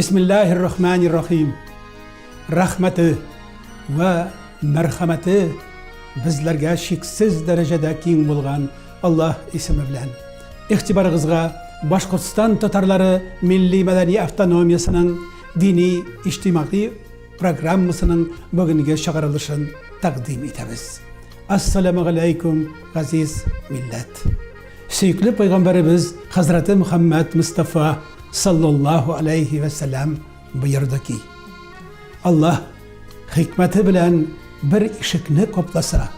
Bismillahirrahmanirrahim. Rahmati va marhamati bizlarga cheksiz darajada keng bo'lgan Alloh ismi bilan. Ixtiboringizga Boshqirdiston tatarlari Milliy madaniy avtonomiyasining diniy ijtimoiy programmasining bugungi chiqarilishini taqdim etamiz. Assalomu alaykum aziz millat. Suyukli payg'ambarimiz Hazrati Muhammad Mustafa sallallohu alayhi va sallam buyurdiki: Alloh hikmati bilan bir eshikni qoplasa,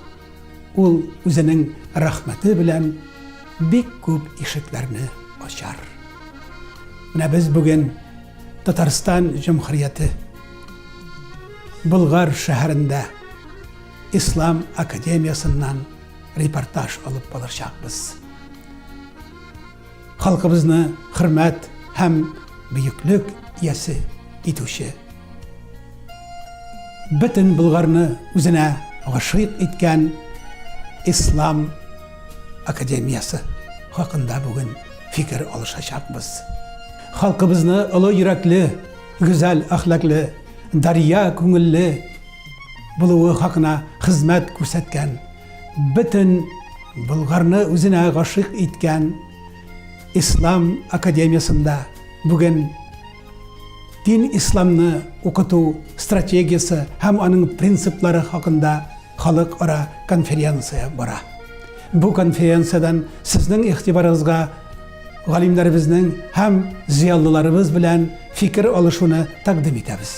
ul o'zining rahmati bilan bek ko'p eshiklarni ochar. Mana biz bugun Tatariston Jumhuriyati Bulg'ar shahrida Islom akademiyasidan reportaj olib borishamiz. Xalqimizni hurmat ham buyuklik egasi etuvchi, butun Bulg'arni o'zina g'ashiq etgan Islom akademiyasi haqida bugun fikr olishamiz. Xalqimizni ulug' yurakli, go'zal axloqli, daryo ko'ngilli bo'luvi haqida xizmat ko'rsatgan, butun Bulg'arni o'zina g'ashiq etgan Islom akademiyasida bugun din islomni o'qituv strategiyasi ham uning prinsiplari haqida xalqaro konferensiya bor. Bu konferensiyadan sizning e'tiboringizga g'olimlarimizning ham ziyolilarimiz bilan fikr olishini taqdim etamiz.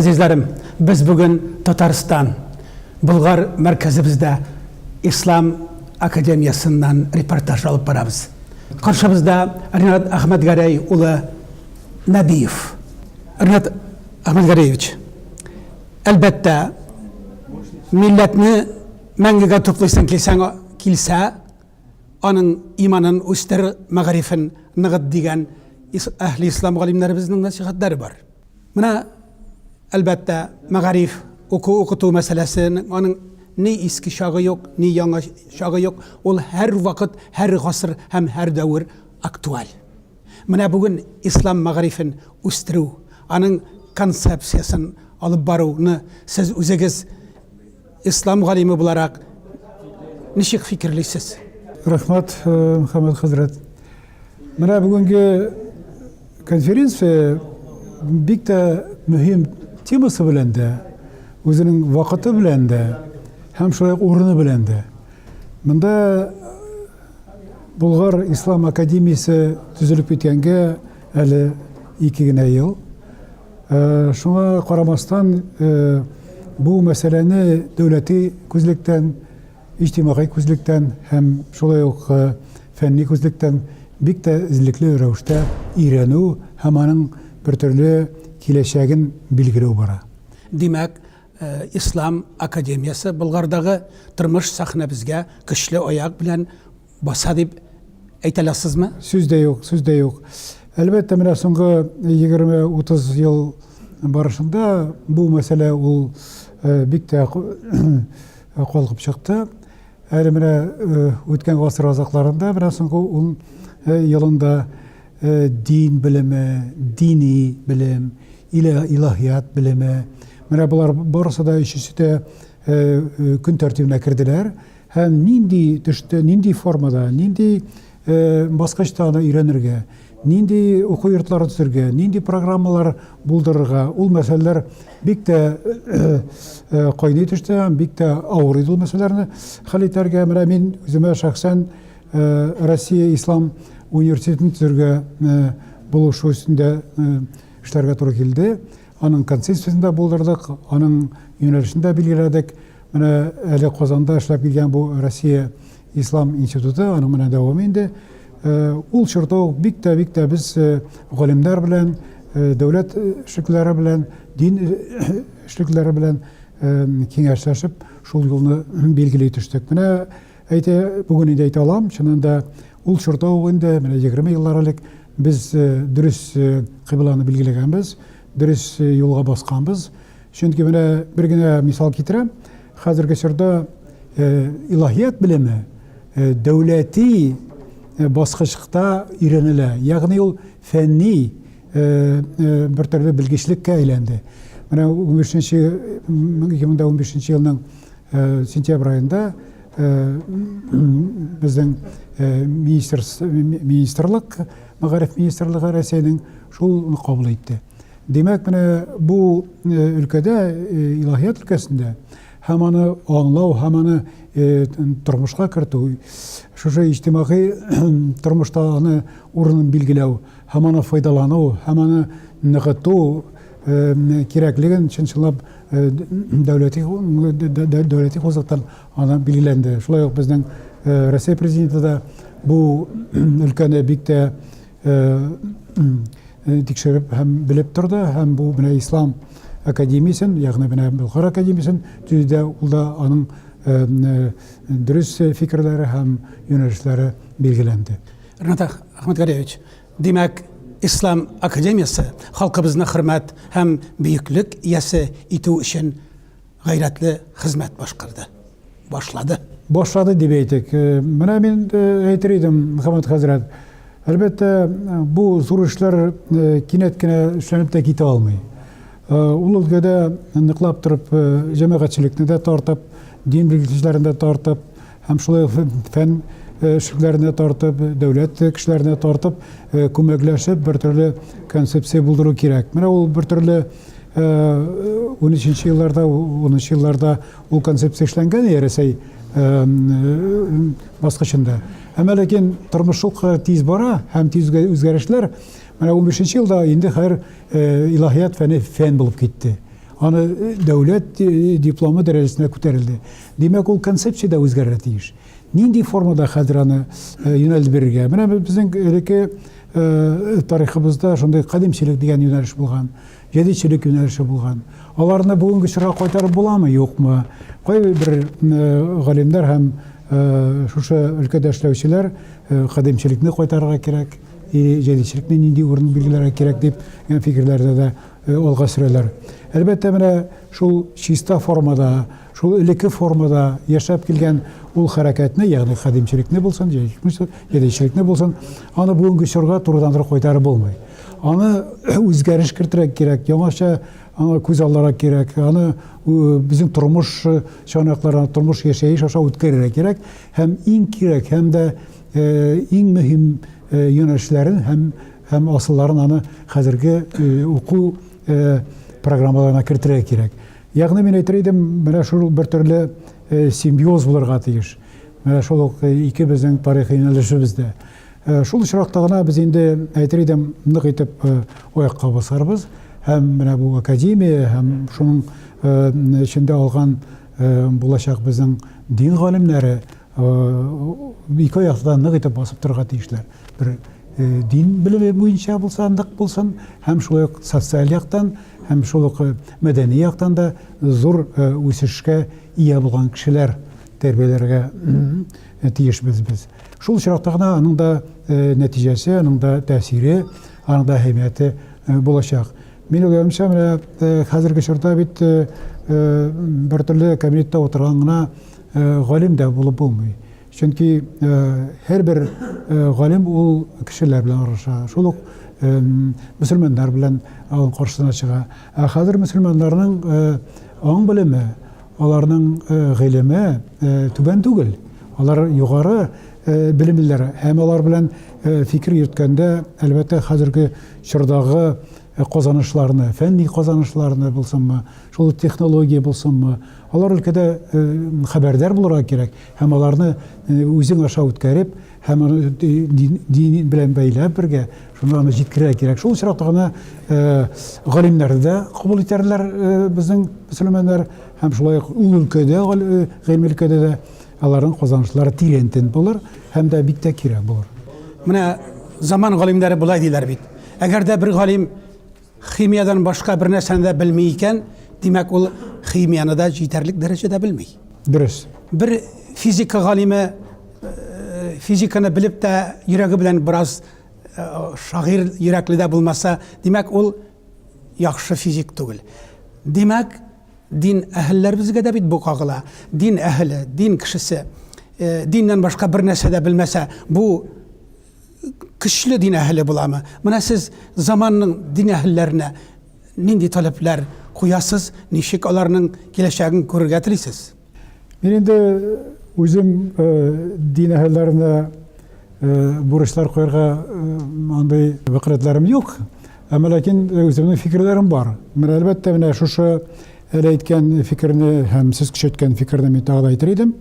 Azizlerim, biz bugün Tatariston, Bulgar merkezimizde İslam Akademiyasından reportaj alıp baramiz. Karşımızda Rinat Ahmetgaray ulu Nabiyev. Rinat Ahmetgarayevich, elbette milletini mengiga toplaysan kilse, onun imanın üsteri mağarifin nığıd diyen ehli İslam galimlerimizin nasihatleri var. Buna elbette mağarif okutuğu meselesinin onun ne eski şağı yok, ne yanı şağı yok. O her vakit, her asır hem her devir aktual. Buna bugün İslam mağarifin üstürü, onun konsepsiyasını alıp barıını siz özünüz İslam galimi olarak nişik fikirlisiz? Rahmat Muhammed Hazret. Buna bugünkü konferansiya bir de mühim teması bilen de, özünün vakıtı bilen de, hem şöyle orunu bilen de. Bunda Bulgar İslam Akademiyası düzülüp bitenge eli 2 yıl. Şuna karamastan bu meseleni devleti közlükten, ictimai közlükten hem şöyle yok fenni közlükten bir de izlikli rövüşte İran'ı hem onun bir türlü kileşegin bilgiri bara. Demek İslam Akademiyası Bulgar'daki tırmış sahne bizge güçlü ayak bilen basa deyip aytalasız mı? Sözde yok. Elbette mine soňky 20-30 yıl barışında bu mesele ol bikte kolgup çıktı. Eli mine ötken gasır azaklarında mine soňky ol yılında din bilimi, dini bilim, ilahiyat bilimi. Mine bular barısı da işisi de gün tertibine kirdiler. Hem nindi düştü, nindi formada, nindi başka iştahını öğrenirge, nindi oku yurtları tüzürge, nindi programmalar buldururga, ol meseleler bik de koyni düştü, hem bik de ağırıydı ol meselelerini haliterge. Mine min özüme şahsen Rusya İslam Üniversitesi'nin tüzürge buluşu üstünde işlerge turu geldi. Onun konsensüsünde buldurduk, onun yönelişinde bilgiledik. Mine eli Kozan'da işlep gelgen bu Rusya İslam İnstitutu, onun mine devam indi. Ul şurada bik de biz galimler bilen, devlet şirketleri bilen, din şirketleri bilen kengeşleşip şol yolunu belgiley düştük. Mine bugün ide alam, şundan da ul şurada indi, mine 20 yıllar alik Biz dürüst kıblаны bilgilegenbiz, dürüst yolga baskanbiz. Çünkü bana bir güne misal getirem. Hazırki çağda ilahiyat bilimi devleti basqıçlıkta öğrenile. Yani o fenni bir türlü bilgiçlikке aylandı. Bana 2015 yılının sentyabr ayında bizden ministerlik, Magarif Ministerliği Rəseyinin şol kabul etti. Demek bu ülkede, ilahiyat ülkesinde hem onu anlav, hem onu turmuşka kırtı, şu içtimai turmuşta onu orunun bilgilev, hem onu faydalanıv, hem onu nıgıtı kerekliğin çınçılap devleti hozuktan ona bilgilendi. Şolay yok bizden Rəsey prezidenti de bu ülkene birlikte tekşirip hem bilip durdu, hem bu İslam Akademiyasın, yani Bulgar Akademiyasın tüzde da onun dürüst fikirleri hem yönelişleri bilgilendi. Rınatak Ahmet Garevich, demek İslam Akademiyası halkımızın hürmet hem büyüklük yası itu için gayretli hizmet başladı. Başladı debeytik. Ben eğitirdim Muhammed Hazret. Elbette bu zor işler kinetkine işlenip de gite almıyor. Ulu ülkede nıklap durup cemaatçilikini de tartıp, din bilgiçilerini de tartıp, hem şöyle fen şirklerine tartıp, devlet kişilerine tartıp, kömekleşip bir türlü konsepsiya bulduru gerek. Mene ol bir türlü 13. yıllarda o konsepsiya işlengen yeresey basqışında. Ama lakin turmuşluk tiz bara, hem tiz özgürüşler. Mana 15. yılda indi hayır ilahiyat fen bulup gitti. Ana devlet diplomu derecesine ko'tarildi. Demek o konsepsiya da o'zgardi ish. Nindi formada hadirani yöneldi birga. Mana bizning tariximizda shunday qadimchilik degan yo'nalish bo'lgan, jadidchilik yo'nalishi bo'lgan. Ularni bugungi chirga qaytarib bo'ladimi, yo'qmi? Qo'y bir g'olimlar ham shusha ülkede ishlovchilar qadimchilikni qaytarishga kerak, jadidchilikni nindi o'rin belgilashga kerak deb fikrlarda da olg'a suradilar. Elbette mana shu chista formada, shu iliki formada yashab kelgan ul harakatni, ya'ni qadimchilikni bo'lsin, jadidchilikni bo'lsin, ani bugungi chirga to'g'ridan to'g'ri qaytarib bo'lmaydi. Ani o'zgarish kiritirak kerak, yangicha ko'z oldirib kerak, ani bizim turmush shonaqlarni, turmush yashayish o'sha o'tkazishga kerak. Hem eng kerak, hem de eng muhim yo'nalishlarni hem asıllarını ani hozirgi o'quv programmalarına kiritirak kerak. Ya'ni men aytaydim, mana shu bir turli simbiyoz bo'larga tegish. Mana shu ikki bizning tarixiy yo'nalishimizda. Şol şiraqtagına biz endi aytaydim, nıq etib oyaqqa basarбыз. Hem mana bu akademiya, hem şunun içinde algan bulacak bizning din alimlari iki oyaqdan nıq etib basıp turgan teyishler. Bir din bilimi bo'yicha bo'lsin, hem şol sotsial yaqdan, hem şol madaniy yaqdan da zo'r o'sishga ega bo'lgan kishilar terbiyelerge teyishmiz biz. Şol şiraqtagına onun da neticesi, onun da tesiri, onun da ehemmiyeti bulacak. Men o'ylamcha mana hozirgi chorda bit bir turli kabinetda o'tirganda g'olim da bo'lib bo'lmaydi. Chunki har bir g'olim u kishilar bilan urushadi. Shol musulmonlar bilan qarshısına chiqa. Hozir musulmonlarning ong bilimi, ularning ilmi tuban tugul. Ular yuqori bilimliler. Hem ular bilan fikir yürütkende elbette hozirgi çırdagı kazanışlarını, fenni kazanışlarını bulsunmu, şol teknolojiya bulsunmu, ular ülkede haberdar bulurlar gerek. Hem ularını özün aşağı ötkərib, hem onu din bilen beylep birge, şunu onu jitkirek gerek. Şol çıraqtagına galimleri de kabul ederler bizning musulmonlar, hem şolay ul ülkede, gayri ülkede de onların kazanışları tilentin bulur, hem de bitte kirek bulur. Mına zaman galimleri bulay deyirlər bit. Eğer de bir galim ximiyadan başka bir nesende bilmeyken, demek o ximiyanı da yeterlik derecede bilmey. Dürüst. Bir fizika galimi fizikani bilip de yüreği bilen biraz шагыйрь йөрәкле дә булмаса, димәк, ул яхшы физик түгел. Димәк, дин әһелләр безгә дә бит бу кагыла. Дин әһеле, дин кешесе, диннән башка бер нәрсә дә белмәсә, бу көчле дин әһеле буламы? Менә сез заманның дин әһелләренә нинди таләпләр куясыз, ничек аларның киләчәген күрергә телисез? Мен инде үзем дин әһелләренә бурычлар куярга андай вакыйгаларым юк. Әмма ләкин үземнең фикерләрем бар. Менә әлбәттә менә шушы әле әйткән фикерне һәм сез көчәйткән фикерне мин тагы да әйтер идем.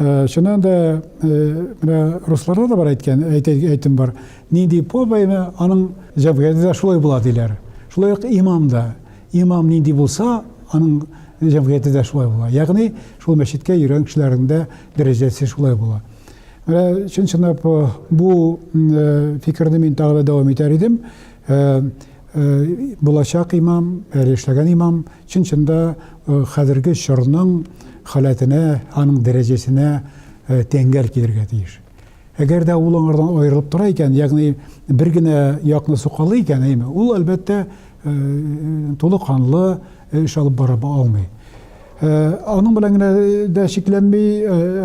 Шуннан да менә русларда да бар әйтем бар. Нинди побайма аның җәмгыятендә шулай була диләр. Шулай ук имам да. Имам нинди булса, аның җәмгыятендә шулай була. Ягъни шул мәчеткә йөргән кешеләрнең дә дәрәҗәсе шулай була. Менә чынлап бу фикерне мин тагы да дәвам итәр идем. Булачак имам, әле эшләгән имам чынчында хәзерге чорның халәтенә, аның дәрәҗәсенә тәңгәл килергә тиеш. Әгәр дә ул аңардан аерылып тора икән, ягъни бер генә якны сукалы икән, ул әлбәттә тулы канлы эш алып бара алмый. Аның белән генә дә шикләнми,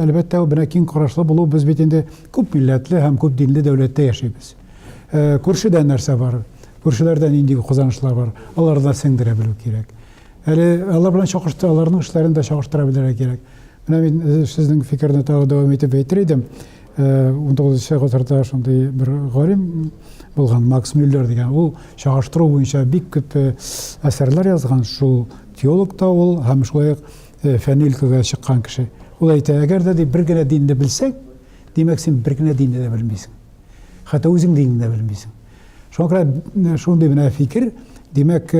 әлбәттә бу киң карашлы булу, без бит инде күп милләтле һәм күп динле дәүләттә яшибез. Күршедә нәрсә бар? Күршеләрдә нинди казанышлар бар? Аларны сеңдерә белү кирәк. Әле алар белән чагыштыра, аларның эшләрен дә чагыштыра белергә кирәк. Менә мин сезнең фикерне тагы дәвам итеп әйтер идем. 19 гасырда шундый бер галим булган, Макс Мюллер дигән. Ул чагыштыру буенча бик күп әсәрләр язган. Шул теолог та ул һәм шулай ук фәнни өлкәгә чыккан кеше. Ул әйтә, әгәр дә бер генә динне белсәң, димәк син бер генә динне дә белмисең. Хәтта үзең динне дә белмисең. Шундый менә фикер, димәк,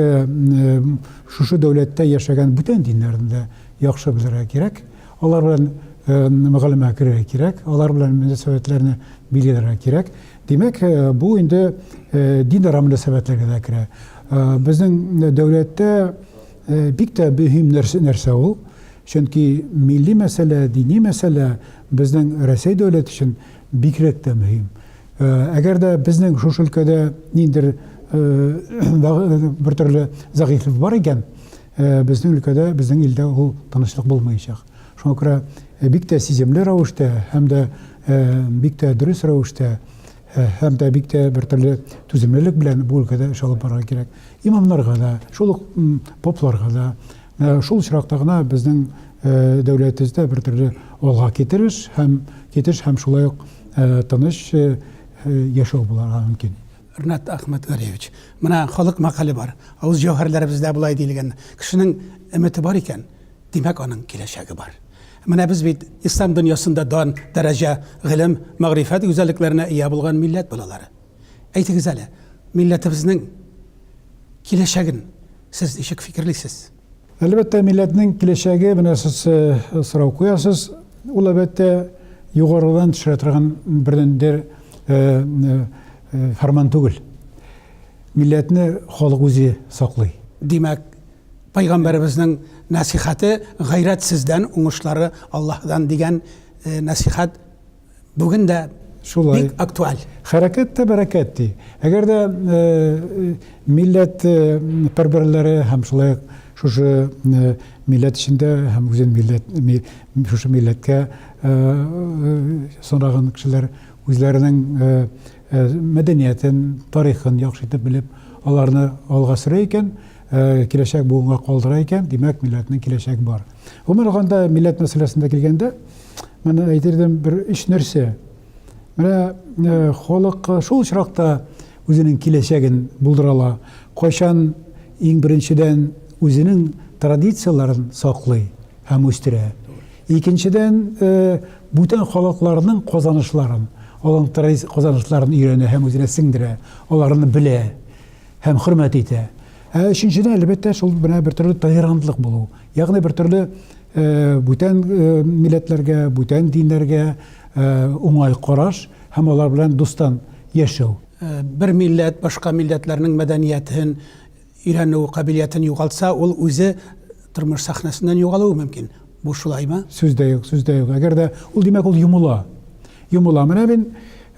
шушы дәүләттә яшәгән бүтән диннәрне дә яхшы белергә кирәк. Алар белән мөгалимә керергә кирәк. Алар белән мөнәсәбәтләрне билгеләргә кирәк. Димәк, бу инде динара мөнәсәбәтләргә дә керә. Безнең дәүләттә бик тә мөһим нәрсә ул. Чөнки милли мәсьәлә, дини мәсьәлә безнең Россия дәүләте өчен бигрәк тә мөһим. Әгәр дә безнең шушы өлкәдә ниндидер бер төрле зәгыйфлек бар икән, безнең өлкәдә, безнең илдә ул тынычлык булмаячак. Шуңа күрә бик тә сиземле рәвештә һәм дә бик тә дөрес рәвештә һәм дә бик тә бер төрле түземлелек белән бу өлкәдә эш алып барырга кирәк. Имамнарга да, шул ук попларга да, шул очракта гына безнең дәүләтебездә бер төрле алга китереш һәм шулай ук тыныч яшәү булырга мөмкин. Ринат Ахматгалиевич, менә халык мәкале бар. Авыз җавһәрләребездә булай дилгән. Кешенең өмете бар икән, димәк аның киләчәге бар. Менә без бит ислам дөньясында дан дәрәҗә, гыйлем, мәгърифәт үзәлекләренә ия булган милләт балалары. Әйтегез әле, милләтебезнең киләчәген сез ничек фикерлисез? Әлбәттә, милләтнең киләчәге, менә сез сорау куясыз, ул әлбәттә югарыдан төшә торган бердәндер фарман түгел. Милләтне халык үзе саклый. Димәк, пайгамбарыбызның насихаты гайрат сездән, уңышлары Аллаһдан дигән насихат бүген дә бик актуаль. Хәрәкәт тә бәрәкәт ди. Әгәр дә милләт бер-берләре һәм шулай шушы милләт эчендә һәм үзен шушы милләткә санаган кешеләр үзләренең мәдәниятен, тарихын яхшы итеп белеп, аларны алга сөрә икән, киләчәк буынга калдыра икән, димәк, милләтнең киләчәк бар. Гомумән алганда, милләт мәсьәләсендә килгәндә, мен әйтердем бер өч нәрсә. Менә халык шул очракта үзенең киләчәген булдыра, кайчан иң беренчедән үзенең традицияларын саклый һәм үстерә. Икенчедән, бүтән халыкларның казанышларын, аларның казанышларын өйрәнә һәм үзенә сеңдерә, аларны белә һәм хөрмәт итә. Өченчедән, әлбәттә, шул менә бер төрле толерантлык булу. Ягъни бер төрле бүтән милләтләргә, бүтән диннәргә уңай караш һәм алар белән дустан яшәү. Бер милләт башка милләтләрнең мәдәниятен, өйрәнү кабилиятен югалтса, ул үзе тормыш сахнасыннан югалуы мөмкин. Бу шулаймы? Сүз дә юк. Әгәр дә ул, димәк, ул юмыла. Менә мин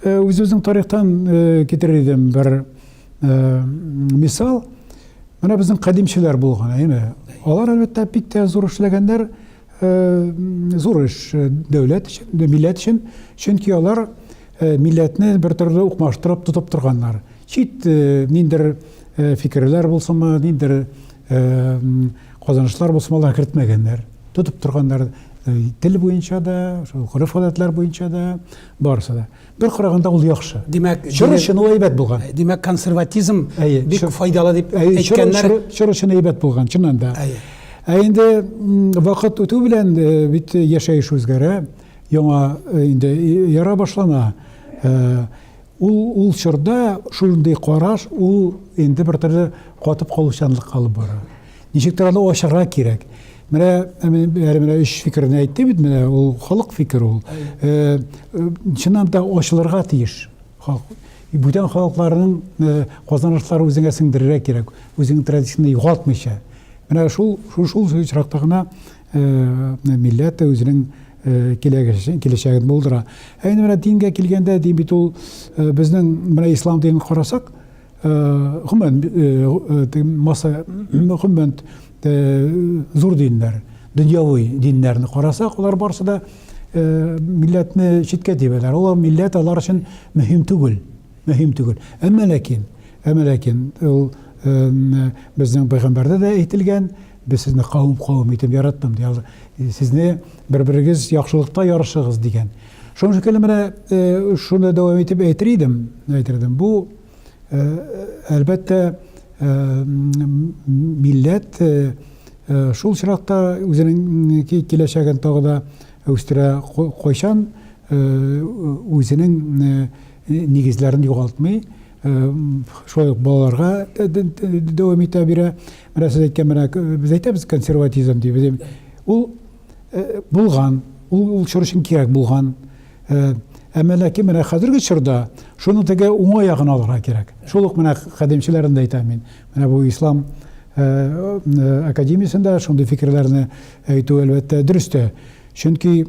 өзіміздің тарихтан кетер едім бір мисал. Мына біздің қадимшілер болған, әйме. Олар әлбетте бик тә зур эшләгәннәр, зур эш дәүләт өчен, милләт өчен, чөнки алар милләтне бер төрле укмаштырып тотып торганнар. Чит ниндер фикерләр булсымы, ниндер казанышлар булсымы алар кертмәгәннәр. Тотып торганнар тел буенча да, гореф-гадәтләр буенча да, барысы да. Бер караганда ул яхшы. Димәк, чор өчен ул әйбәт булган. Димәк, консерватизм Әйе, бик чор- файдалы дип әйткәннәр. Чор өчен әйбәт булган, чыннан да. Әйе. Инде вакыт үтү белән бит яшәеш үзгәрә, яңа инде яра башлана. Ул чорда шундый караш, ул инде бер төрле катып калучанлык алып бара. Ничектер аны ачарга кирәк. Менә өч фикерне әйтте бит, менә ул халык фикер ул. Чыннан да ачылырга тиеш. Бүтән халыкларның казанышлары үзеңә сеңдерергә кирәк, үзеңнең традицияны югалтмыйча. Менә шул очракта гына милләт үзенең киләчәген булдыра. Әйне менә дингә килгәндә, дин бит ул безнең менә ислам динен карасак, гомумән зур диннәр, дөньяви диннәрне карасак, алар барысы да милләтне читкә тибәләр. Ул милләт алар өчен мөһим түгел. Әмма ләкин ул безнең пәйгамбәрдә дә әйтелгән, без сезне кавым итеп яратам ди. Сезне бер-берегез яхшылыкта ярышыгыз дигән. Шуның шикелле менә шуны дәвам итеп әйтердем. Бу әлбәттә милләт шул чиракта үзенең киләчәген тагы да үстерә, кайчан үзенең нигезләрен югалтмый, шулай ук балаларга дәвам итә бирә. Менә сез әйткән, менә без әйтәбез консерватизм дип. Ул булган, ул чор өчен кирәк булган. Әмма ләкин менә хәзерге чорда шуны теге уңай ягын алырга кирәк. Шул ук менә кадимчеләрен дә әйтәм мин. Менә бу ислам академиясендә шундый фикерләрне әйтү әлбәттә дөрестә. Чөнки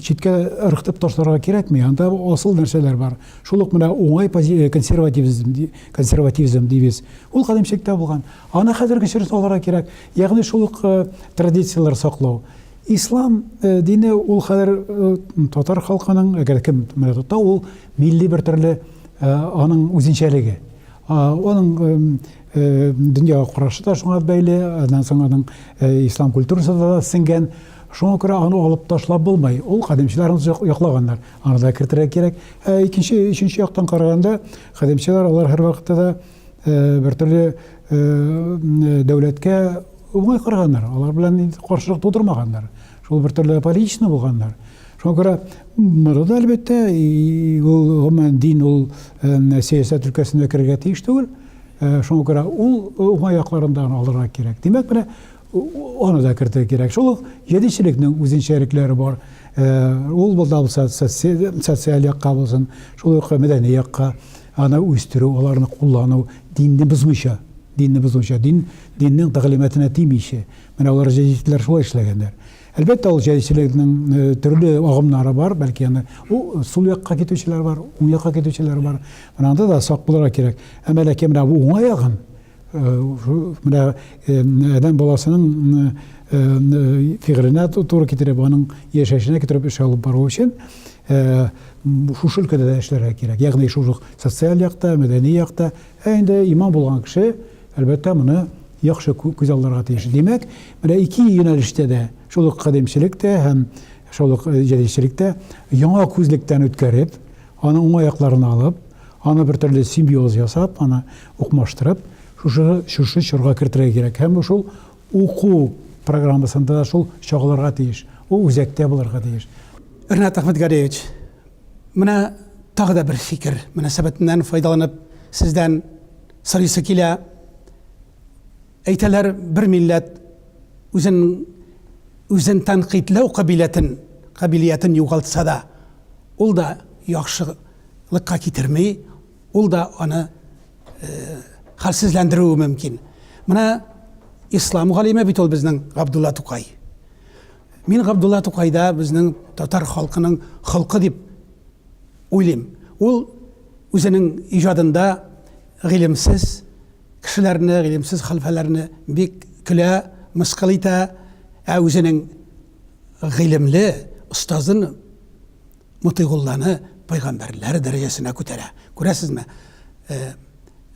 читкә ыргытып ташларга кирәкми, анда асыл нәрсәләр бар. Шул ук менә уңай консервативизм дибез. Ул кадимчелектә булган. Аны хәзерге чорда алырга кирәк. Ягъни шул ук традициялар саклау. Ислам дине ул хәзер татар халкының, әгәр кем менә тота, ул милли бер төрле аның үзенчәлеге. Аның дөньяга карашы да шуңа бәйле, аннан соң аның ислам культурасы да сеңгән. Шуңа күрә аны алып ташлап булмай. Ул кадимчеләрне яклаганнар. Аны да кертергә кирәк. Икенче яктан караганда, кадимчеләр алар һәр вакытта да бер төрле дәүләткә уңай караганнар. Алар белән каршылык тудырмаганнар. Шул бер төрле политичны булганнар. Шуңа күрә монда әлбәттә ул гомумән дин ул сәясәт өлкәсенә керергә тиеш түгел. Шуңа күрә ул уңай якларында алырга кирәк. Димәк, менә аны да кертергә кирәк. Шул җәдитчелекнең үзенчәлекләре бар. Ул булса социаль якка булсын, шул ук мәдәни якка аны үстерү, аларны куллану, динне бозмыйча, диннең тәгълиматына тимичә. Менә алар җәдитләр шулай эшләгәннәр. Әлбәттә, ул җәдитчелекнең төрле агымнары бар, бәлки аны сул якка китүчеләр бар, уң якка китүчеләр бар. Менә анда да сак булырга кирәк. Әмма ләкин менә бу уңай ягын, менә адәм баласының фигыренә туры китереп, аның яшәшенә китереп эш алып бару өчен шушы өлкәдә дә эшләргә кирәк. Ягъни шул социаль якта, мәдәни якта, инде иман булган кеше әлбәттә моны яхшы күз алырга тиеш. Димәк, менә ике юнәлештә дә, шул ук кадимчелектә һәм шул ук җәдитчелектә яңа күзлектән үткәреп, аны уңай якларын алып, аны бер төрле симбиоз ясап, аны укмаштырып, шушы чорга кертергә кирәк. Һәм шул уку программасында да шул чагылырга тиеш. Ул үзәктә булырга тиеш. Ринат Әхмәтгәрәевич, менә тагы да бер фикер мөнәсәбәтеннән файдаланып сездән сорыйсы килә. Әйтәләр, бер милләт үзен тәнкыйтьләү кабилиятен югалтса да, ул да яхшылыкка китермей, ул да аны хәлсезләндерүе мөмкин. Менә ислам галиме бит ул безнең Габдулла Тукай. Мин Габдулла Тукайда безнең татар халкының холкы дип уйлыйм. Ул үзенең иҗадында гыйлемсез кешеләрне, гыйлемсез хәлфәләрне бик көлә, мыскыл итә, үзенең гыйлемле остазын Мутыйгулланы пайгамбәрләр дәрәҗәсенә күтәрә. Күрәсезме?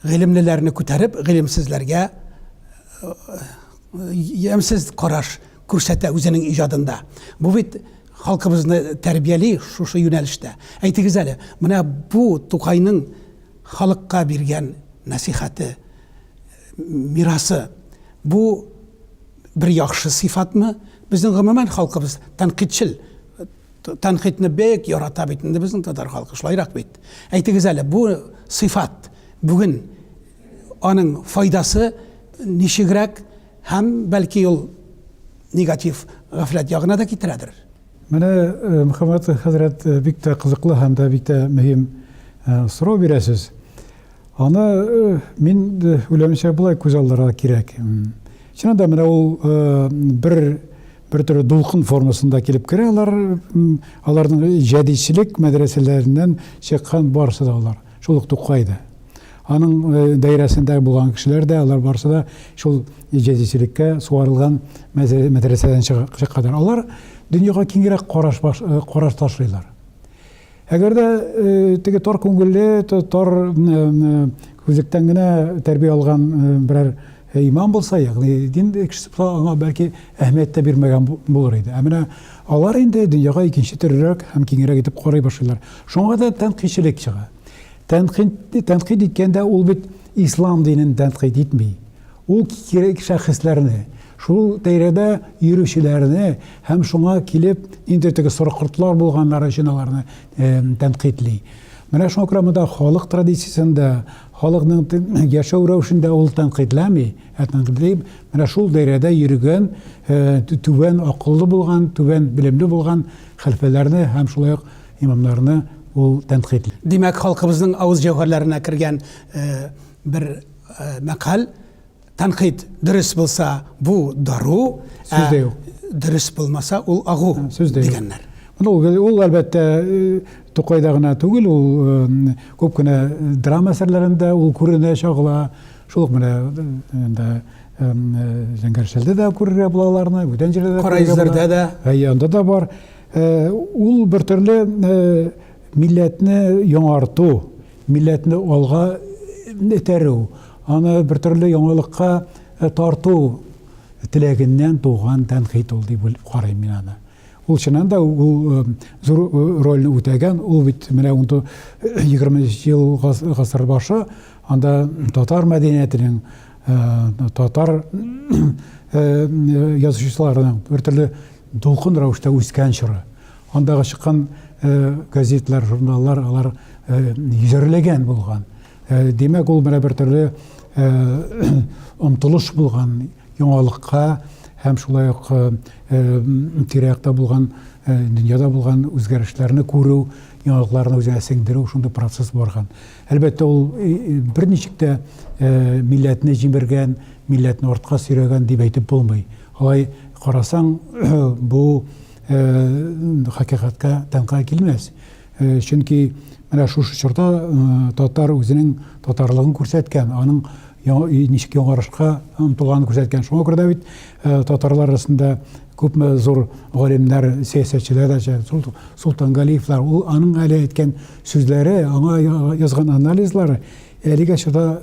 Гыйлемлеләрне күтәреп, гыйлемсезләргә ямсыз караш күрсәтә үзенең иҗадында. Бу бит халкыбызны тәрбияли шушы юнәлештә. Әйтегез әле, менә бу Тукайның халыкка биргән насихаты, мирасы, бу бер яхшы сыйфатмы? Безнең гомумән халкыбыз тәнкыйтьчел, тәнкыйтьне бик ярата бит инде безнең татар халкы, шулайрак бит. Әйтегез әле, бу сыйфат бүген аның файдасы ничегрәк һәм бәлки ул негатив гафләт ягына да китерәдер. Менә Мөхәммәд хәзрәт бик тә кызыклы һәм дә бик тә мөһим сорау бирәсез. Аны мин уйлавымча булай күз алларга кирәк. Чынында менә ул бер төрле дулкын формасында килеп керә, аларның җәдитчелек мәдрәсәләреннән чыккан барысы да алар. Шул ук Тукайда. Аның даирәсендә булган кешеләр дә, алар барысы да шул җәдитчелеккә суарылган мәдрәсәдән чыкканнар. Алар дөньяга киңрәк караш ташлыйлар. Әгәр дә теге тар күңелле, тар күзлектән генә тәрбия алган берәр имам булса, ягъни дин кешесе аңа бәлки әһмият тә бирмәгән булыр иде. Ә менә алар инде дөньяга икенче төрлерәк һәм киңрәк итеп карый башлыйлар. Шуңа да тәнкыйтьчелек чыга. Тәнкыйть иткәндә ул бит ислам динен тәнкыйть итми. Ул кирәк шәхесләрне, шул даирәдә йөрүчеләрне һәм шуңа килеп инде теге сорыкыртлар булганнар өчен аларны тәнкыйтьли. Менә шуңа күрә монда халык традициясендә, халыкның яшәү рәвешендә ул тәнкыйтьләми, менә шул даирәдә йөргән, түбән акыллы булган, түбән белемле булган хәлфәләрне һәм шулай ук имамнарны ул тәнкыйтьли. Димәк, халкыбызның авыз җәүһәрләренә кергән бер мәкаль, тәнкыйть дөрес булса, бу дару, дөрес булмаса, ул агу дигәннәр. Ул әлбәттә Тукайда гына түгел, ул күп кенә драма әсәрләрендә ул күренә чагыла. Шул ук менә Зәңгәршәлдә дә күрергә була аларны, бүтән җирдә дә, Карайызларда да. Анда да бар. Ул бер төрле милләтне яңарту, милләтне алга этәрү, аны бер төрле яңалыкка тарту теләгеннән туган тәнкыйть ул дип карыйм мин аны. Ул чыннан да ул зур рольне үтәгән, ул бит менә 20 ел гасыр башы, анда татар мәдәниятенең, татар язучыларының бер төрле дулкын рәвештә үскән чоры. Андагы чыккан газетлар, журналлар, алар йөзәрләгән булган. Демәк, ул менә бер төрле омтылыш булган яңалыкка һәм шулай ук тирәктә булган, дөньяда булган үзгәрешләрне күрү, яңалыкларны үзенә сеңдерү, шундый процесс барган. Әлбәттә, ул берничек тә милләтне җимергән, милләтне артка сөйрәгән дип әйтеп булмый. Алай карасаң, бу хакыйкатькә тәнкыйть килмәс. Чөнки менә шушы чорда татар үзенең татарлыгын күрсәткән, аның ничек яңарышка омтылганын күрсәткән. Шуңа күрә бит татарлар арасында күпме зур галимнәр, сәясәтчеләр, Султан Галиевлар, ул аның әле әйткән сүзләре, аңа язган анализлары әлегә чорда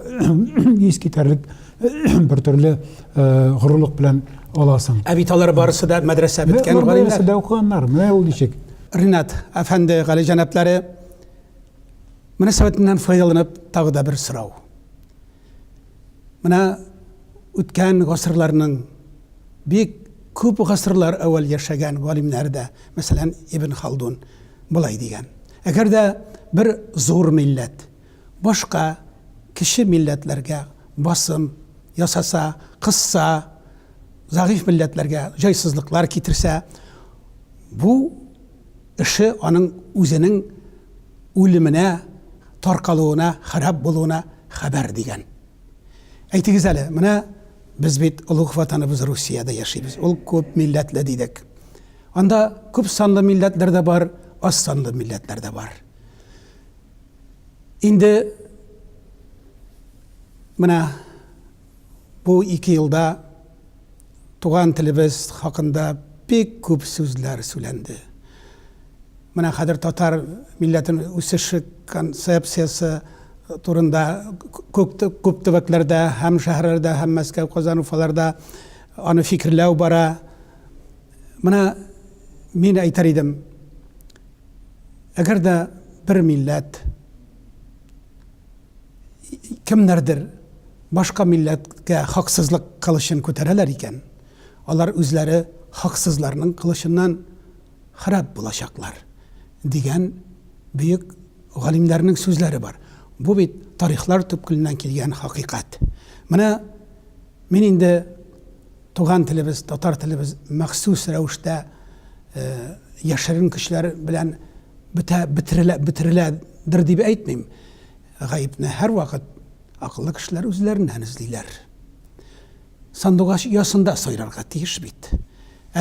ис китәрлек бер төрле горурлык белән аласың. Бит алар барысы да мәдрәсә биткән галимнәр. Мәдрәсәдә укыганнар. Менә ул ничек? Ринат әфәнде, Гали җәнаплары, мөнәсәбәтеннән файдаланып тагы да бер сорау. Менә үткән гасырларның бик күп гасырлар әвәл яшәгән галимнәрдә, мәсәлән, Ибн Халдун булай дигән. Әгәр дә бер зур милләт башка кеше милләтләргә басым ясаса, кысса, зәгыйфь милләтләргә җайсызлыклар китерсә, бу эше аның үзенең үлеменә, таркалуына, харап булуына хәбәр дигән. Әйтегез әле, менә без бит улуг ватаныбыз Русиядә яшибез. Ул күп милләтле дидек. Анда күп санлы милләтләр дә бар, аз санлы милләтләр дә бар. Инде менә бу 2 елда туган телебез хакында бик күп сүзләр сөйләнде. Менә хәзер татар милләтен үсеше концепциясы турында күп төбәкләрдә һәм шәһәрләрдә һәм Мәскәү, Казан, Уфаларда аны фикерләү бара. Менә мин әйтер идем, әгәр дә бер милләт кемнәрдер башка милләткә хаксызлык кылышын күтәрәләр икән, алар үзләре хаксызларның кылышыннан харап булачаклар дигән бөек галимнәрнең сүзләре бар. Бу бит тарихлар төпкеленнән килгән хакыйкать. Менә мин инде туган телебез, татар телебез махсус рәвештә яшерен көчләр белән бетереләдер дип әйтмим. Гаепне һәр вакыт акыллы кешеләр үзләреннән эзлиләр. Сандугач ясында сайрарга тиеш бит.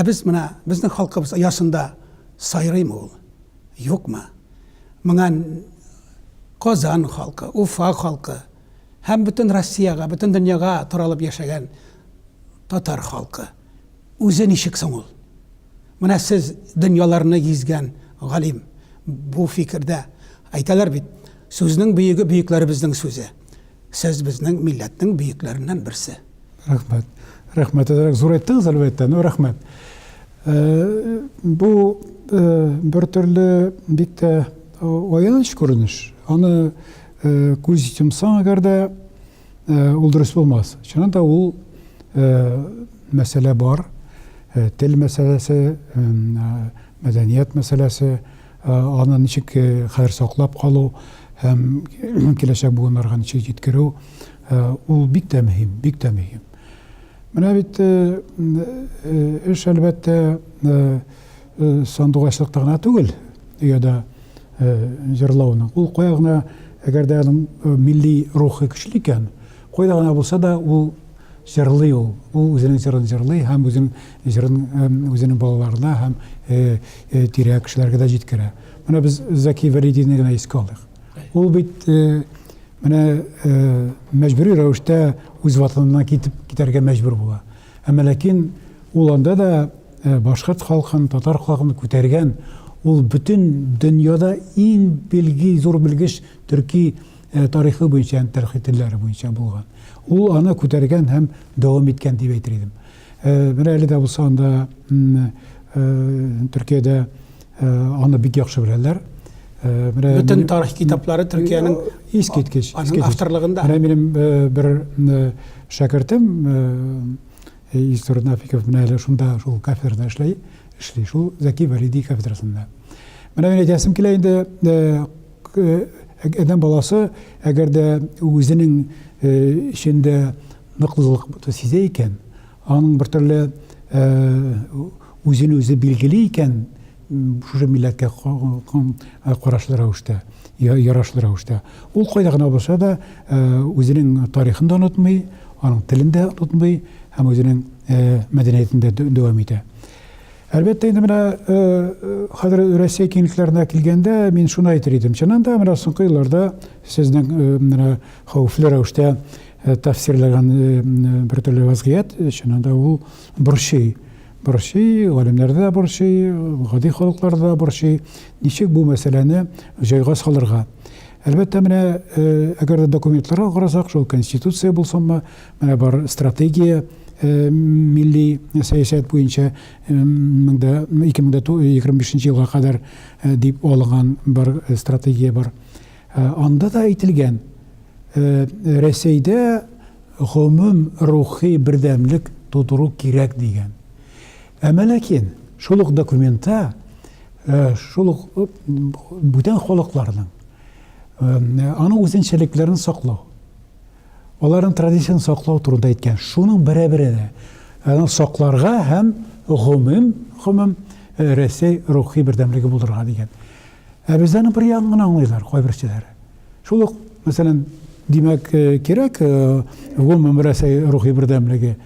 Без менә безнең халкыбыз ясында сайрыймы ул? Юкмы? Моңа Казан халкы, Уфа халкы һәм бөтен Россиягә, бөтен дөньяга таралып яшәгән татар халкы үзе ничек соң ул? Менә сез дөньяларны гизгән галим бу фикердә әйтәләр бит, сүзнең бөеге бөекләребезнең сүзе. Сез безнең милләтнең бөекләреннән берсе. Рәхмәт. Рәхмәт әзрәк зур әйттегез әлбәттә. Рәхмәт. Бу бер төрле бик тә аяныч күренеш. Аны күз итсәң әгәр дә ул дөрес булмас. Чынында ул мәсьәлә бар. Тел мәсьәләсе, мәдәният мәсьәләсе, аны ничек хәзер саклап калу һәм киләчәк буыннарга ничек җиткерү, ул бик тә мөһим, бик тә мөһим. Менә бит эш әлбәттә сандугачлыкта гына түгел, яда җырлауның. Ул кая гына әгәр дә милли рухы көчле икән, кайда гына булса да ул җырлый ул. Ул үзенең җырын җырлый һәм үзенең җырын үзенең балаларына һәм тирә кешеләргә дә җиткерә. Менә без Заки Вәлидине генә искә алыйк. Ул бит менә мәҗбүри рәвештә үз ватанына китәргә мәҗбүр була. Әмма ләкин ул анда да башкорт халкын, татар халкын күтәргән, ул бөтен дөньяда иң билги, зур белгеч төрки тарихы буенча, тарихи телләре буенча булган. Ул аны күтәргән һәм дәвам иткән дип әйтер идем. Менә әле дә булса анда Төркиядә аны бик яхшы беләләр. Бөтен тарих китаплары Төркиянең искиткеч авторлыгында. Менә минем бер шәкертем Истор Нафиков менә әле шунда шул кафедрада эшли, шул Заки Вәлиди кафедрасында. Менә мин әйтәсем килә инде адәм баласы әгәр дә үзенең içinde ныклылык сизә икән, аның бер төрле үзен үзе билгели икән, шушы милләткә карашлы рәвештә, ярашлы рәвештә. Ул кайда гына булса да үзенең тарихын да онытмый, аның телен дә онытмый һәм үзенең мәдәниятен дә дәвам итә. Әлбәттә инде менә хәзер Россия киңлекләренә килгәндә мин шуны әйтер идем. Чынында менә соңгы елларда сезнең менә хәүфле рәвештә тафсирләгән бер төрле вазгыять, чынында ул борчый, галимнәрдә дә борчый, гади халыкларда да борчый. Ничек бу мәсьәләне җайга салырга? Әлбәттә менә әгәр документларга карасак, шул конституция булсамы, менә бар стратегия milli сәясәт буенча 2025 елга кадәр дип алган бар стратегия бар. Анда да әйтелгән, Рәсәйдә гомум рухи бердәмлек тудыру кирәк дигән. Әмма ләкин шул ук документта шул ук бүтән халыкларның аның үзенчәлекләрен саклау, аларның традициясын саклау турында әйткән. Шуның бәрабәренә аны сакларга һәм гомум Рәсәй рухи бердәмлеге булдырырга дигән. Бездән бер яңгын аңлыйлар кайберчеләре. Шул ук, мәсәлән, димәк кирәк гомум Рәсәй рухи бердәмлеге.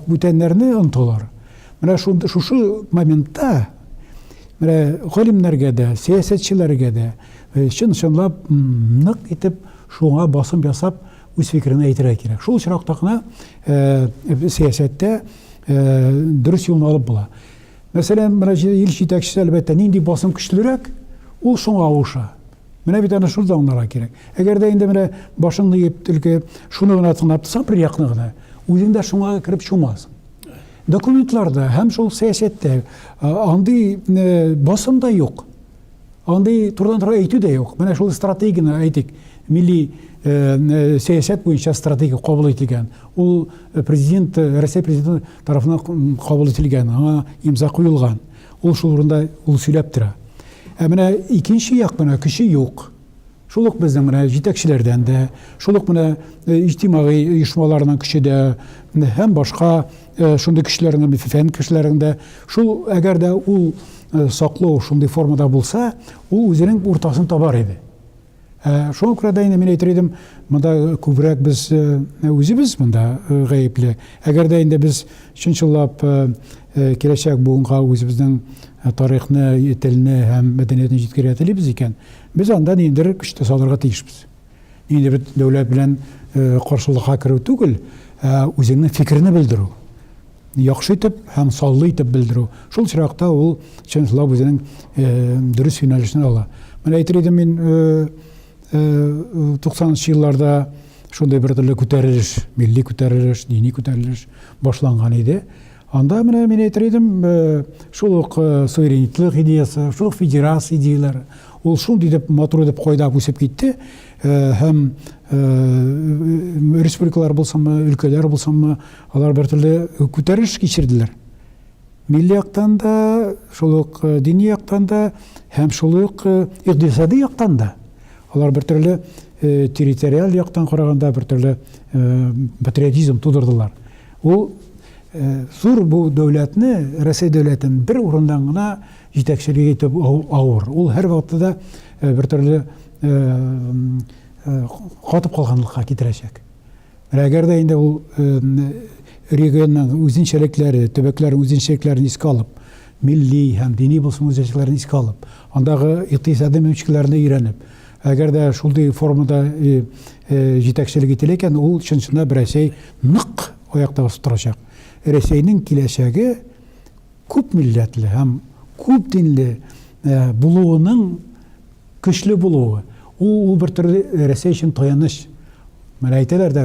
Бүтәннәрне оныталар. Менә шушы моментта менә галимнәргә дә, сәясәтчеләргә дә чын-чынлап нык итеп шуңа басым ясап үз фикерен әйтергә кирәк. Шул очракта гына сәясәттә дөрес юлны алып була. Мәсәлән, менә ил җитәкчесе әлбәттә нинди басым көчлерәк, ул шуңа ауыша. Менә бит аны шунда аңларга кирәк. Әгәр дә инде менә башыңны иеп төлке шуны гына тыңлап торсаң, бер якны гына, үзең дә шуңа кирип чумасың. Документларда һәм шул сәясәттә андый басым да юк. Андый турыдан-туры әйтү дә юк. Менә шул стратегияны әйтик, милли сәясәт буенча стратегия кабул ителгән. Ул президент, Россия президенты тарафыннан кабул ителгән, аңа имза куелган. Ул шул урында ул сөйләп тора. Менә икенче як менә кеше юк. Шул ук безнең менә җитәкчеләрдән дә, шул ук менә иҗтимагый оешмаларның кеше дә, һәм башка шундый кешеләрнең, фән кешеләрендә, шул әгәр дә ул саклау шундый формада булса, ул үзенең уртасын табар иде. Шуңа күрә дә инде мин әйтер идем, монда күбрәк без үзебез монда гаепле. Әгәр дә инде без чынчылап киләчәк буынга үзебезнең тарихны, телне һәм мәдәниятне җиткерә телибез икән, без анда ниндидер көчтә салырга тиешбез. Ниндидер дәүләт белән каршылыкка керү түгел, үзеңнең фикерне белдерү. Яхшы итеп һәм саллы итеп белдерү. Шул чиракта ул чынлап үзенең дөрес юнәлешен ала. Менә әйтер идем мин 90-нчы елларда шундай бер төрле күтәрелеш, милли күтәрелеш, дини күтәрелеш башланган иде. Анда менә мин әйтер идем, шул ук суверенитет идеясы, шул федерация идеялары, ул шундый дип матур дип кайда үсеп китте, һәм республикалар булсамы, өлкәләр булсамы, алар бер төрле күтәрелеш кичерделәр. Милли яктан да, шул ук дини яктан да, һәм шул ук икътисади яктан да. Алар бер төрле территориаль яктан караганда бер төрле патриотизм тудырдылар. Ул зур бу дәүләтне, Россия дәүләтен бер урындан гына җитәкчелек итеп авыр. Ул һәр вакытта бер төрле катып калганлыкка китерәчәк. Әгәр дә инде ул регионның үзенчәлекләре, төбәкләрнең үзенчәлекләрен искә алып, милли һәм дини булсын үзенчәлекләрен искә алып, андагы икътисади мөмкинлекләрне өйрәнеп, әгәр дә шундый формада җитәкчелек ителә икән, ул чынчына Россия нык аякта басып торачак. Россиянең киләчәге күп милләтле һәм күп динле булуының көчле булуы. Ул бер төрле Россия өчен таяныч. Менә әйтәләр дә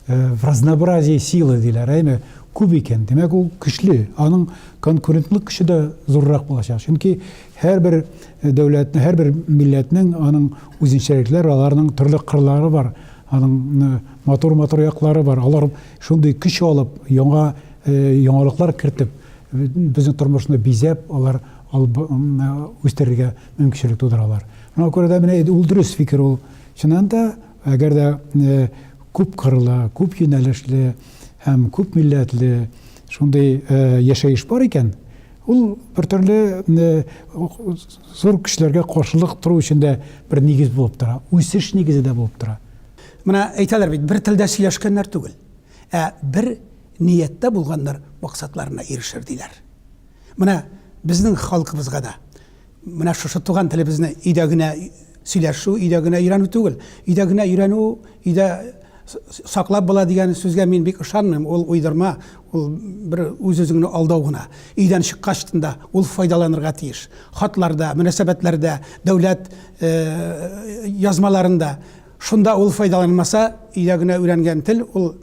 в разнообразии силы диләр, әйме, күп икән. Демәк, ул көчле, аның конкурентлык көче дә зуррак булачак. Чөнки һәрбер дәүләтнең, һәрбер милләтнең аның үзенчәлекләре, аларның төрле кырлары бар, аның матур яклары бар. Алар шундый көч алып, яңалыклар кертеп, безнең тормышны бизәп, алар үстерергә мөмкинлек тудыралар. Шуңа күрә дә менә ул дөрес фикер ул. Чыннан да, әгәр дә күп кырлы, күп юнәлешле һәм күп милләтле шундый яшәеш бар икән, ул бер төрле зур көчләргә каршылык туру өчен дә бер нигез булып тора, үсеш нигезе дә булып тора. Менә әйтәләр бит, бер телдә сөйләшкәннәр түгел, бер ниятта булганнар максатларына ирешер диләр. Менә безнең халкыбызга да менә шушы туган телебезне өйдә генә сөйләшү, өйдә генә өйрәнү түгел, өйдә генә өйрәнү, өйдә саклап була дигән сүзгә мин бик ышанмыйм. Ул уйдырма, ул бер үз-үзеңне алдау гына. Өйдән чыккачтында ул файдаланырга тиеш. Хатларда, мөнәсәбәтләрдә, дәүләт язмаларында шунда ул файдаланмаса, өйдә генә өйрәнгән тел ул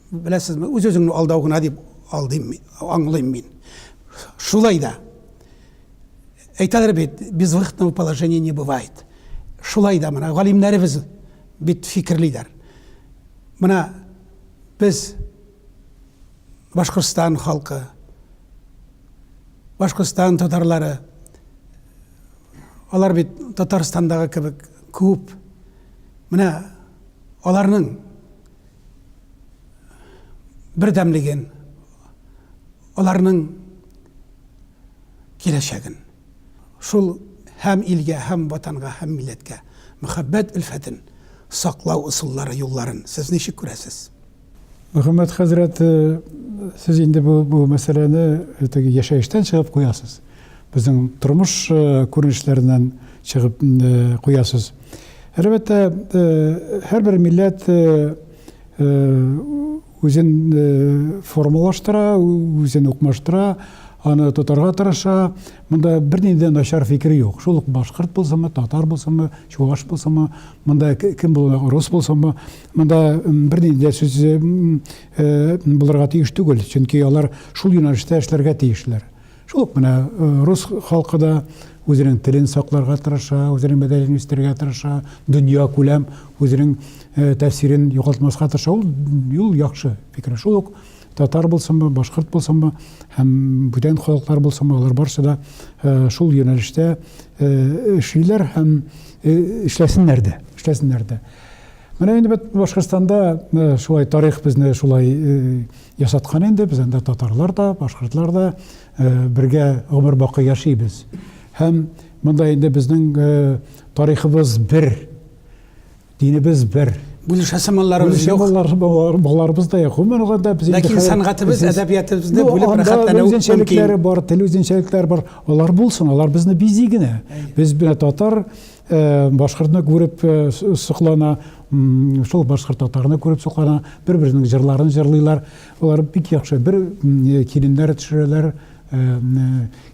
беләсезме, үз-үзеңне алдау гына дип аңлыйм мин. Шулай да әйтәләр бит, безвыходного положения не бывает. Шулай да менә галимнәребез бит фикерлиләр. Менә без Башкортстан халкы, Башкортстан татарлары, алар бит Татарстандагы кебек күп. Менә аларның бердәмлеген, аларның киләчәген, шул һәм илгә, һәм ватанга, һәм милләткә мәхәббәт үлфәтен саклау ысуллары, юлларын сез ничек күрәсез? Мөхәммәд хәзрәт, сез инде бу мәсьәләне яшәештән чыгып куясыз. безнең тормыш күренешләреннән чыгып куясыз. Әлбәттә, һәрбер милләт үзен формалаштыра, үзен укмаштыра, аны тотарга тырыша. Монда бернинди начар фикер юк. Шул ук башкорт булсамы, татар булсамы, чуаш булсамы, монда кем булса, рус булсамы, монда бернинди сүз булырга тиеш түгел, чөнки алар шул юнәлештә эшләргә тиешләр. Шул ук менә рус халкы да үзенең телен сакларга тырыша, үзенең мәдәниятен үстерергә тырыша, дөнья күләм үзенең тәфсирен югалтмаска тырыша. Ул яхшы фикер. Шул ук татар булсамы, башкорт булсамы, һәм бүтән халыклар булсамы, алар барысы да шул юнәлештә эшлиләр һәм эшләсеннәр дә. Менә инде Башкортстанда шулай тарих безне шулай ясаткан инде, без анда татарлар да, башкортлар да бергә гомер бакый яшибез. Һәм монда инде безнең тарихыбыз бер, динебез бер. Бүлешәсе малларыбыз юк. Балаларыбыз да юк. Ләкин сәнгатыбыз, әдәбиятыбызны бүлеп рәхәтләнү мөмкин. Телевизион бар. Алар булсын, алар безне бизи генә. Без белән татар башкортны күреп соклана, шул башкорт татарны күреп соклана, бер-беренең җырларын җырлыйлар. Алар бик яхшы. Бер киленнәр төшерәләр,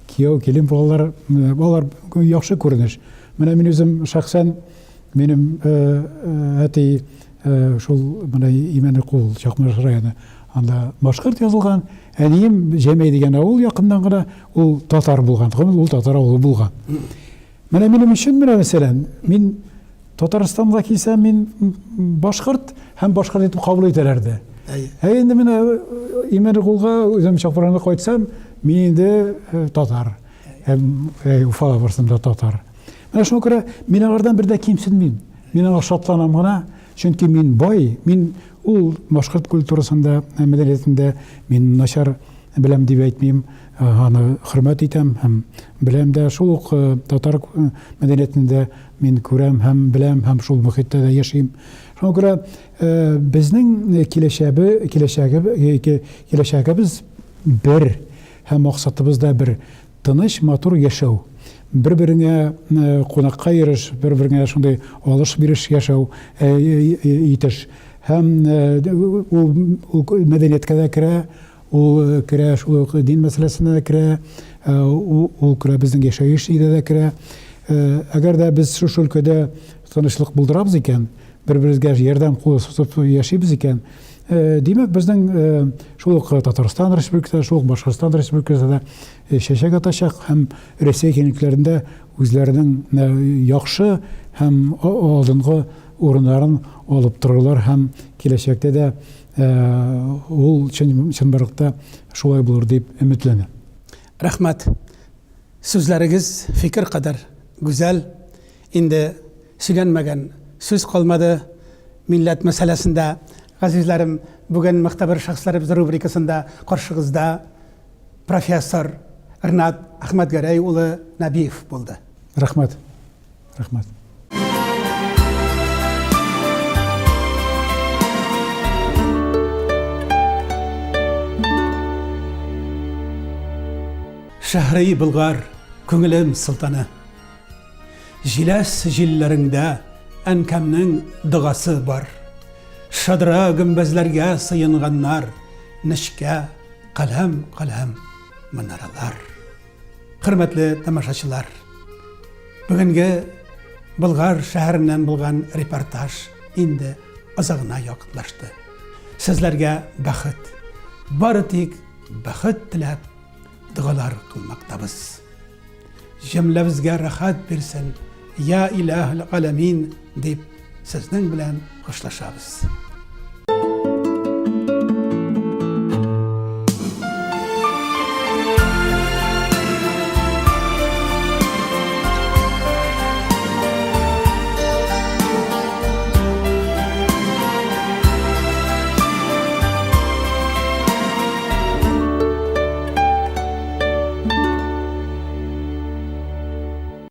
кияү килен булалар. Алар яхшы күренеш. Менә мин үзем шәхсән минем әти шул менә Имәне кул Чакмаш районы анда башкорт язылган. Әнием Җәмәй дигән авыл якыннан гына ул татар булган. Ул татар авылы булган. Менә минем өчен мәсәлән, мин Татарстанга килсәм, мин башкорт һәм башкорт итеп кабул итәләр дә. Инде менә Имәне кулга үзем Чакмарны кайтсам, мин инде татар. Һәм Уфага барсам да татар. Менә шуңа күрә мин алардан бер дә кимсенмим. Мин аңа шатланам гына, чөнки мин бай, мин ул башкорт культурасында, мәдәниятендә мин начар беләм дип әйтмим, аны хөрмәт итәм һәм беләм дә шул ук татар мәдәниятендә мин күрәм һәм беләм һәм шул мөхиттә дә яшим. Шуңа күрә безнең киләчәгебез бер һәм максатыбыз да бер, тыныч, матур яшәү. Бер-береңә кунакка йөреш, бер-береңә шундый алыш-биреш яшәү итеш. Һәм ул мәдәнияткә дә керә, ул керә шул дин мәсьәләсенә дә керә, ул керә безнең яшәеш идә дә керә. Әгәр дә без шул өлкәдә тынычлык булдырабыз икән, бер-беребезгә ярдәм кулы сузып яшибез икән, димәк безнең шул ук Татарстан Республикасында, шул ук Башкортстан Республикасында чәчәк атачак һәм Рәсәй кенлекләрендә үзләренең яхшы һәм алдынгы урыннарын алып торырлар һәм киләчәктә дә ул чынбарлыкта шулай булыр дип өметләнәм. Рәхмәт. Сүзләрегез фикер кадәр гүзәл. Инде сөйләнмәгән сүз калмады милләт мәсьәләсендә. Газизләрем, бүген Мөхтәбәр шәхесләребез рубрикасында каршыгызда профессор Ринат Әхмәтгәрәй улы Нәбиев булды. Рәхмәт. Рәхмәт. Шәһри Болгар, күңелем сылтаны. Җиләс җилләреңдә әнкәмнең догасы бар. Шадра гөмбәзләргә сыенганнар, нечкә, каләм манаралар. Хөрмәтле тамашачылар, бүгенге Болгар шәһәреннән булган репортаж инде азагына якынлашты. Сезләргә бәхет, бары тик бәхет теләп дуалар кылмактабыз. Җәмләбезгә рәхәт бирсен, я илаһил аламин дип сезнең белән хушлашабыз.